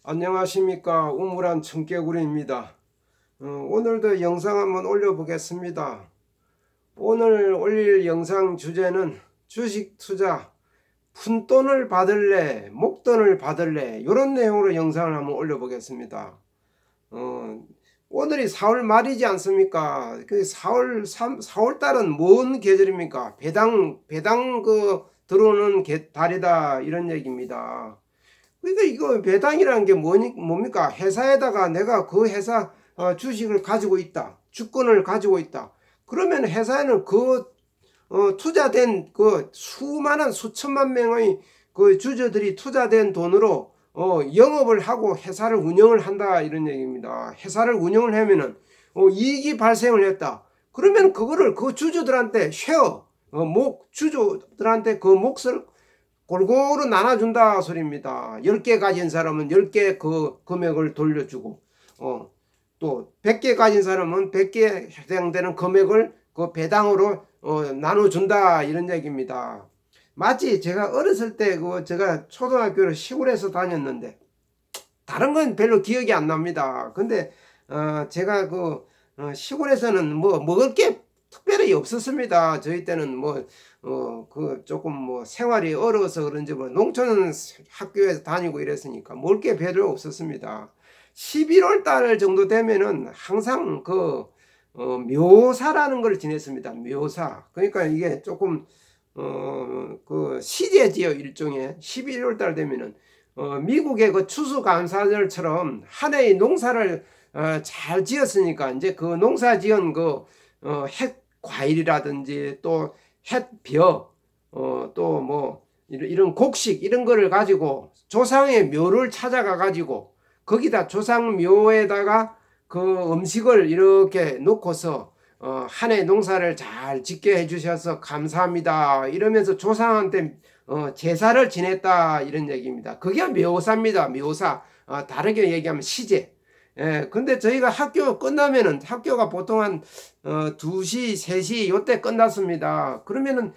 안녕하십니까. 우물한 청개구리입니다. 오늘도 영상 한번 올려보겠습니다. 오늘 올릴 영상 주제는 주식 투자 푼돈을 받을래 목돈을 받을래 이런 내용으로 영상을 한번 올려보겠습니다. 오늘이 4월 말이지 않습니까? 그 4월 달은 뭔 계절입니까? 배당 들어오는 달이다 이런 얘기입니다. 그러니까 이거 배당이라는 게 뭡니까? 회사에다가 내가 그 회사 주식을 가지고 있다. 주권을 가지고 있다. 그러면 회사에는 투자된 수많은 수천만 명의 그 주주들이 투자된 돈으로 영업을 하고 회사를 운영을 한다 이런 얘기입니다. 회사를 운영을 하면은 이익이 발생을 했다. 그러면 그거를 그 주주들한테 주주들한테 그 몫을 골고루 나눠준다 소리입니다. 10개 가진 사람은 10개 그 금액을 돌려주고 또 100개 가진 사람은 100개 해당되는 금액을 그 배당으로 나눠준다 이런 얘기입니다. 마치 제가 어렸을 때 제가 초등학교를 시골에서 다녔는데 다른 건 별로 기억이 안 납니다. 근데 제가 시골에서는 뭐 먹을 게 특별히 없었습니다. 저희 때는 조금 생활이 어려워서 그런지 농촌 학교에서 다니고 이랬으니까 먹을 게 별로 없었습니다. 11월 달 정도 되면은 항상 묘사라는 걸 지냈습니다. 묘사. 그러니까 이게 조금 시제지요. 일종의 11월 달 되면은 미국의 그 추수감사절처럼 한 해의 농사를 잘 지었으니까 이제 그 농사 지은 햇 과일이라든지 또 햇벼 또 이런 곡식 이런 거를 가지고 조상의 묘를 찾아가 가지고 거기다 조상 묘에다가 그 음식을 이렇게 놓고서 한 해 농사를 잘 짓게 해주셔서 감사합니다 이러면서 조상한테 제사를 지냈다 이런 얘기입니다. 그게 묘사입니다. 묘사. 다르게 얘기하면 시제. 근데 저희가 학교 끝나면은 학교가 보통 한 2시 3시 요때 끝났습니다. 그러면은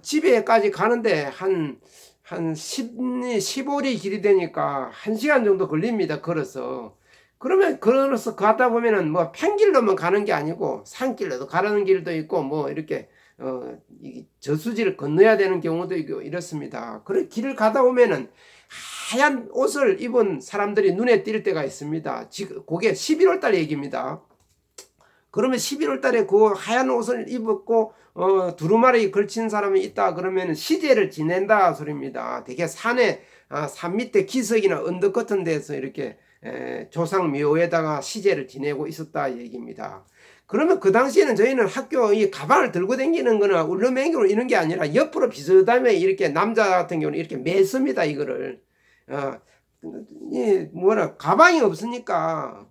집에까지 가는데 한 15리 길이 되니까 1시간 정도 걸립니다. 걸어서. 그러면 걸어서 가다 보면은 펜길로만 가는 게 아니고 산길로도 가는 길도 있고 이렇게 저수지를 건너야 되는 경우도 있고 이렇습니다. 그런 길을 가다 보면은 하얀 옷을 입은 사람들이 눈에 띌 때가 있습니다. 지금 그게 11월 달 얘기입니다. 그러면 11월 달에 그 하얀 옷을 입었고 두루마리 걸친 사람이 있다 그러면 시제를 지낸다 소리입니다. 되게 산 밑에 기슭이나 언덕 같은 데서 이렇게 조상 묘에다가 시제를 지내고 있었다 얘기입니다. 그러면 그 당시에는 저희는 학교 이 가방을 들고 다니는 거나 울렁맹이로 이런 게 아니라 옆으로 비슷하게 이렇게 남자 같은 경우는 이렇게 맸습니다. 이거를 가방이 없으니까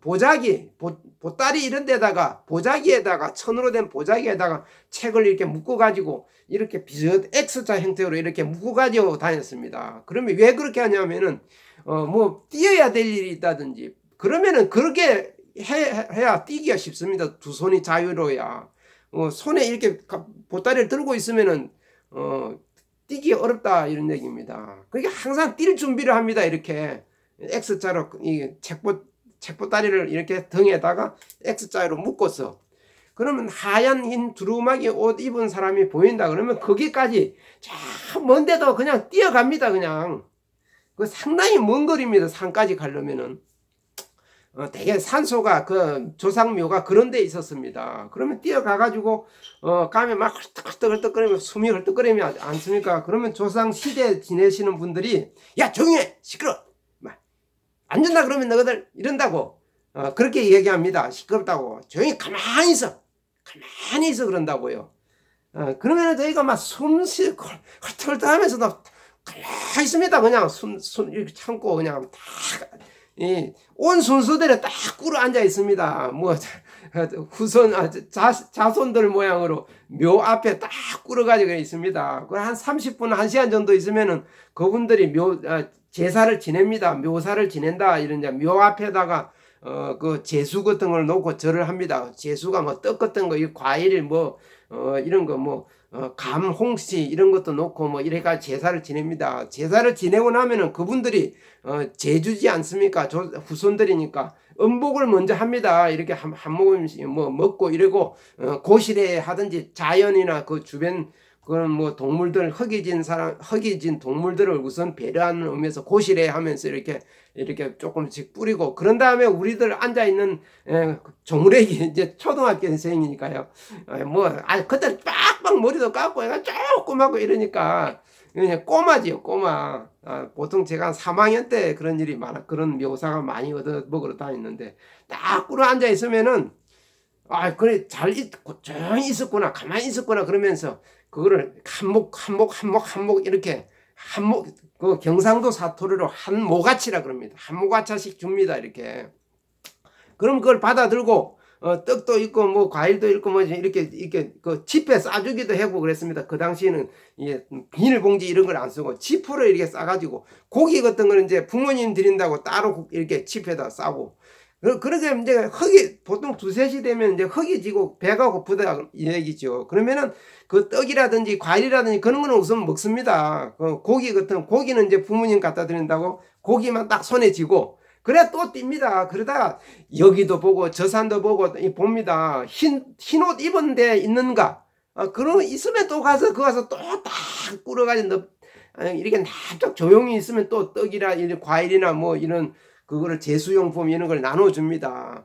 보따리 이런 데다가 보자기에다가 천으로 된 보자기에다가 책을 이렇게 묶어 가지고 이렇게 비슷 X자 형태로 이렇게 묶어 가지고 다녔습니다. 그러면 왜 그렇게 하냐면은 뛰어야 될 일이 있다든지 그러면은 그렇게 해야 뛰기가 쉽습니다. 두 손이 자유로워야. 손에 이렇게 보따리를 들고 있으면은 뛰기 어렵다 이런 얘기입니다. 그러니까 항상 뛸 준비를 합니다. 이렇게 X자로 이 책보따리를 이렇게 등에다가 X자로 묶어서 그러면 하얀 흰 두루마기 옷 입은 사람이 보인다 그러면 거기까지 저 먼데도 그냥 뛰어갑니다. 그냥 그 상당히 먼 거리입니다. 산까지 가려면은 되게 산소가 조상묘가 그런 데 있었습니다. 그러면 뛰어가가지고 가면 막 헐떡헐떡거리면 숨이 헐떡거리면 않습니까? 그러면 조상 시대 지내시는 분들이 야 조용히 해 시끄러 안 준다 그러면 너희들 이런다고 그렇게 얘기합니다. 시끄럽다고 조용히 가만히 있어 그런다고요. 그러면 저희가 막 숨쉬 헐떡헐떡하면서도 가만히 있습니다. 그냥 숨 이렇게 참고 그냥 온 순서대로 딱 꿇어 앉아 있습니다. 후손 자손들 모양으로 묘 앞에 딱 꿇어 가지고 있습니다. 한 30분 1시간 정도 있으면은 그분들이 제사를 지냅니다. 묘사를 지낸다 이런 묘 앞에다가 그 제수 같은 걸 놓고 절을 합니다. 제수가 떡 같은 거, 과일 이런 거 감, 홍시 이런 것도 놓고 뭐 이래가 제사를 지냅니다. 제사를 지내고 나면은 그분들이 제주지 않습니까? 후손들이니까 음복을 먼저 합니다. 이렇게 한 모금씩 뭐 먹고 이러고 고실에 하든지 자연이나 그 주변 그런 뭐 동물들 허기진 동물들을 우선 배려하는 의미에서 고실에 하면서 이렇게 조금씩 뿌리고 그런 다음에 우리들 앉아 있는 조무래기 이제 초등학교생이니까요. 그때 빡빡 머리도 감고 애가 조그맣고 이러니까 그냥 꼬마지요, 꼬마. 보통 제가 한 3학년 때 그런 일이 많아, 그런 묘사가 많이 얻어 먹으러 다녔는데 딱 꿇어 앉아 있으면은 그래 조용히 있었구나, 가만히 있었구나 그러면서 그거를 한목 이렇게 한목 그 경상도 사투리로 한 모가치라 그럽니다. 한 모가차씩 줍니다. 이렇게. 그럼 그걸 받아들고 떡도 있고 뭐 과일도 있고 뭐 이렇게 그 지폐 싸주기도 하고 그랬습니다. 그 당시에는 이게 비닐봉지 이런 걸 안 쓰고 지폐를 이렇게 싸가지고 고기 같은 거는 이제 부모님 드린다고 따로 이렇게 지폐에다 싸고 그렇게 이제 보통 2, 3시 되면 이제 허기지고 배가 고프다 이 얘기죠. 그러면은 그 떡이라든지 과일이라든지 그런 거는 우선 먹습니다. 고기 같은 고기는 이제 부모님 갖다 드린다고 고기만 딱 손에 쥐고 그래 또 뜁니다. 그러다가 여기도 보고 저 산도 보고 봅니다. 흰 옷 입은 데 있는가? 그럼 있으면 또 가서 또 딱 꿇어가지고 이렇게 납작 조용히 있으면 또 떡이나 과일이나 뭐 이런 그거를 제수용품 이런 걸 나눠줍니다.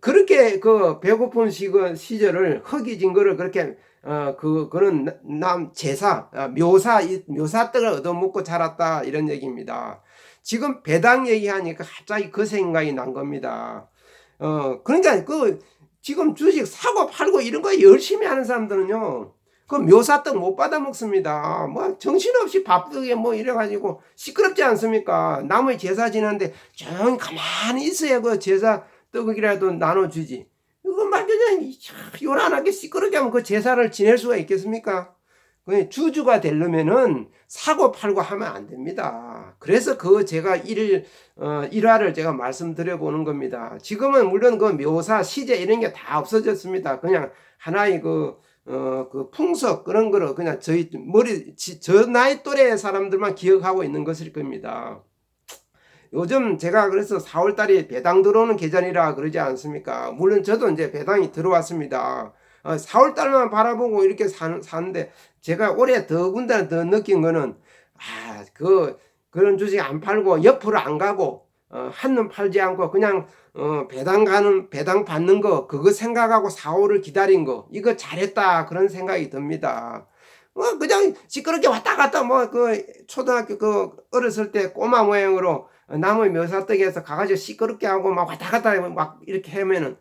그렇게 그 배고픈 시절을 허기진 거를 그렇게 그런 제사 묘사떡을 얻어먹고 자랐다 이런 얘기입니다. 지금 배당 얘기하니까 갑자기 그 생각이 난 겁니다. 그러니까 지금 주식 사고 팔고 이런 거 열심히 하는 사람들은요, 그 묘사떡 못 받아 먹습니다. 뭐 정신없이 바쁘게 뭐 이래가지고 시끄럽지 않습니까? 남의 제사 지내는데 조용히 가만히 있어야 그 제사 떡이라도 나눠주지. 이거 완전히 요란하게 시끄럽게 하면 그 제사를 지낼 수가 있겠습니까? 주주가 되려면은 사고 팔고 하면 안 됩니다. 그래서 제가 일화를 제가 말씀드려 보는 겁니다. 지금은 물론 그 묘사, 시제 이런 게 다 없어졌습니다. 그냥 하나의 그 풍속 그런 거를 그냥 저 나이 또래 사람들만 기억하고 있는 것일 겁니다. 요즘 제가 그래서 4월달에 배당 들어오는 계절이라 그러지 않습니까? 물론 저도 이제 배당이 들어왔습니다. 4월달만 바라보고 이렇게 사는데 제가 올해 더군다나 더 느낀 거는 그런 주식 안 팔고 옆으로 안 가고 한눈 팔지 않고 그냥 배당 받는 거 그거 생각하고 4월을 기다린 거 이거 잘했다 그런 생각이 듭니다. 그냥 시끄럽게 왔다 갔다 초등학교 어렸을 때 꼬마 모양으로 나무 묘사떡에서 가가지고 시끄럽게 하고 막 왔다 갔다 막 이렇게 하면은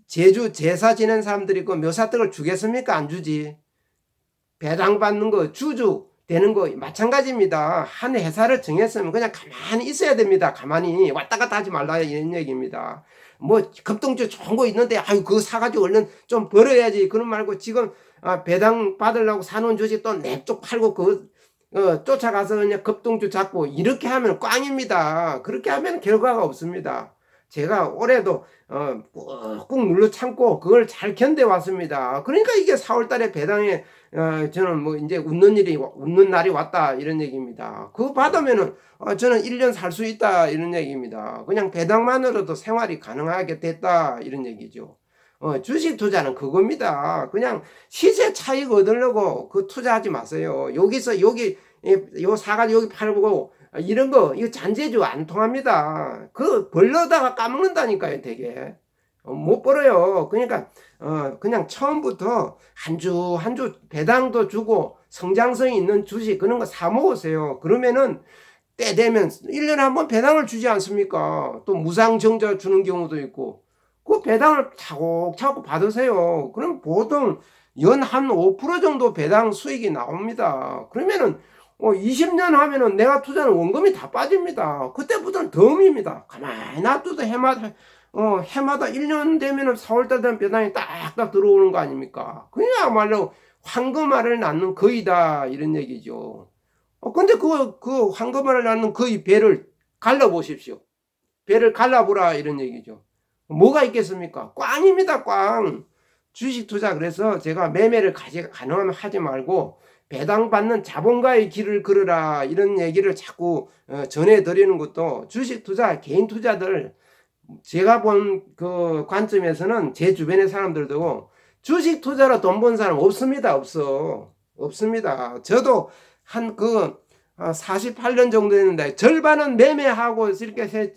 제주 제사 지낸 사람들이 그 묘사떡을 주겠습니까? 안 주지. 배당 받는 거 주주 되는 거 마찬가지입니다. 한 회사를 정했으면 그냥 가만히 있어야 됩니다. 가만히 왔다 갔다 하지 말라 이런 얘기입니다. 뭐 급등주 좋은 거 있는데 그거 사가지고 얼른 좀 벌어야지 그런 말고 지금 배당 받으려고 사놓은 주식 또 냅쪽 팔고 쫓아가서 그냥 급등주 잡고 이렇게 하면 꽝입니다. 그렇게 하면 결과가 없습니다. 제가 올해도 꾹꾹 눌러 참고 그걸 잘 견뎌왔습니다. 그러니까 이게 4월달에 배당에 저는 뭐 이제 웃는 날이 왔다 이런 얘기입니다. 그거 받으면은 저는 1년 살 수 있다 이런 얘기입니다. 그냥 배당만으로도 생활이 가능하게 됐다 이런 얘기죠. 주식 투자는 그겁니다. 그냥 시세 차익 얻으려고 투자하지 마세요. 여기서 요 사가지고 여기 팔고 이런 거 이거 잔재주 안 통합니다. 벌러다가 까먹는다니까요. 되게 못 벌어요. 그러니까 그냥 처음부터 한 주 한 주 배당도 주고 성장성이 있는 주식 그런 거 사 먹으세요. 그러면은 때 되면 1년에 한 번 배당을 주지 않습니까? 또 무상증자 주는 경우도 있고 그 배당을 차곡차곡 받으세요. 그럼 보통 연 한 5% 정도 배당 수익이 나옵니다. 그러면은 20년 하면은 내가 투자하는 원금이 다 빠집니다. 그때부터는 덤입니다. 가만히 놔둬도 해마다 1년 되면은 4월달 되면 배당이 딱딱 들어오는 거 아닙니까? 그야말로 황금알을 낳는 거이다 이런 얘기죠. 근데 그 황금알을 낳는 거의 배를 갈라보십시오. 배를 갈라보라 이런 얘기죠. 뭐가 있겠습니까? 꽝입니다, 꽝. 주식 투자 그래서 제가 매매를 가능하면 하지 말고 배당받는 자본가의 길을 걸으라 이런 얘기를 자꾸 전해드리는 것도 주식 투자 개인 투자들 제가 본 그 관점에서는 제 주변의 사람들도 주식 투자로 돈 번 사람 없습니다. 없습니다. 저도 한 48년 정도 했는데 절반은 매매하고 이렇게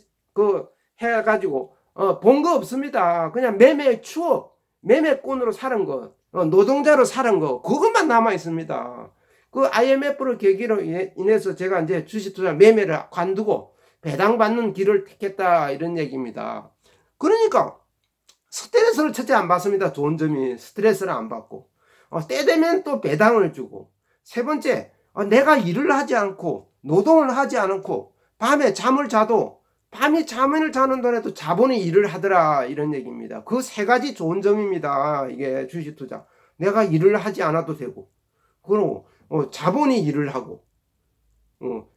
해가지고 본 거 없습니다. 그냥 매매의 추억, 매매꾼으로 사는 거, 노동자로 사는 거 그것만 남아 있습니다. 그 IMF를 계기로 인해서 제가 이제 주식 투자 매매를 관두고 배당받는 길을 택했다 이런 얘기입니다. 그러니까 스트레스를 첫째 안 받습니다. 좋은 점이 스트레스를 안 받고 때 되면 또 배당을 주고 세 번째 내가 일을 하지 않고 노동을 하지 않고 밤에 잠을 자도 밤에 잠을 자는 동안에도 자본이 일을 하더라 이런 얘기입니다. 그 세 가지 좋은 점입니다. 이게 주식 투자 내가 일을 하지 않아도 되고 그리고 자본이 일을 하고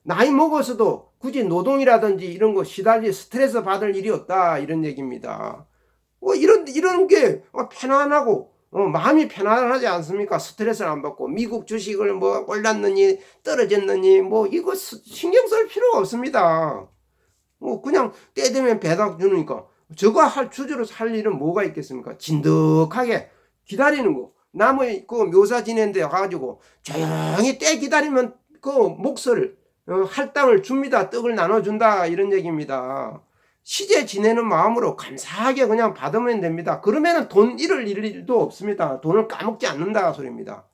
나이 먹어서도 굳이 노동이라든지 이런 거 시달리 스트레스 받을 일이 없다 이런 얘기입니다. 이런 게 편안하고 마음이 편안하지 않습니까? 스트레스를 안 받고 미국 주식을 뭐 올랐느니 떨어졌느니 뭐 이거 신경 쓸 필요가 없습니다. 그냥 때 되면 배당 주니까 저거 주주로 살 일은 뭐가 있겠습니까? 진득하게 기다리는 거. 남의 묘사 지낸데 가가지고 조용히 때 기다리면 몫을 할당을 줍니다. 떡을 나눠준다 이런 얘기입니다. 시제 지내는 마음으로 감사하게 그냥 받으면 됩니다. 그러면은 돈 잃을 일도 없습니다. 돈을 까먹지 않는다 소리입니다.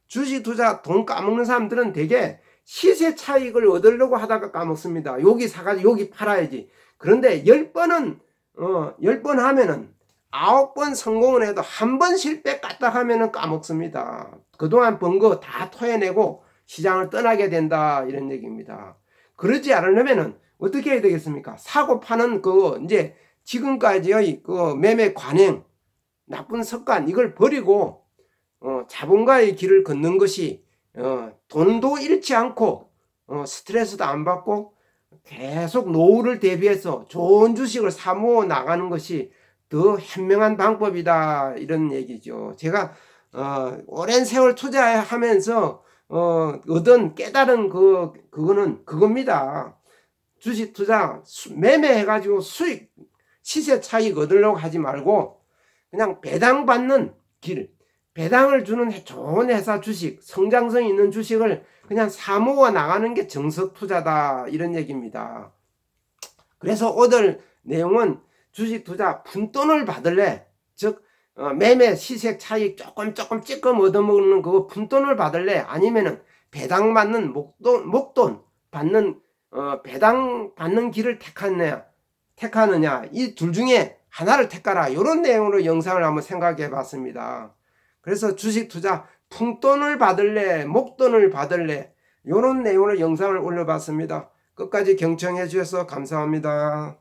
주식 투자 돈 까먹는 사람들은 되게 시세 차익을 얻으려고 하다가 까먹습니다. 여기 사가지고 여기 팔아야지. 그런데 10번은 10번 하면은 9번 성공을 해도 한 번 실패 까딱 하면은 까먹습니다. 그동안 번 거 다 토해내고 시장을 떠나게 된다 이런 얘기입니다. 그러지 않으려면은 어떻게 해야 되겠습니까? 사고 파는 이제 지금까지의 매매 관행 나쁜 습관 이걸 버리고 자본가의 길을 걷는 것이 돈도 잃지 않고 스트레스도 안 받고 계속 노후를 대비해서 좋은 주식을 사모아 나가는 것이 더 현명한 방법이다 이런 얘기죠. 제가 오랜 세월 투자하면서 얻은 깨달은 그거는 그겁니다. 주식 투자 매매해가지고 수익 시세 차익 얻으려고 하지 말고 그냥 배당받는 길, 배당을 주는 좋은 회사 주식, 성장성 있는 주식을 그냥 사모아 나가는 게 정석 투자다 이런 얘기입니다. 그래서 오늘 내용은 주식 투자 푼돈을 받을래, 즉 매매 시세 차익 조금 찔끔 얻어먹는 그거 푼돈을 받을래, 아니면은 배당 받는 목돈 받는 배당 받는 길을 택하느냐 이 둘 중에 하나를 택하라 이런 내용으로 영상을 한번 생각해 봤습니다. 그래서 주식 투자 푼돈을 받을래 목돈을 받을래 이런 내용으로 영상을 올려봤습니다. 끝까지 경청해 주셔서 감사합니다.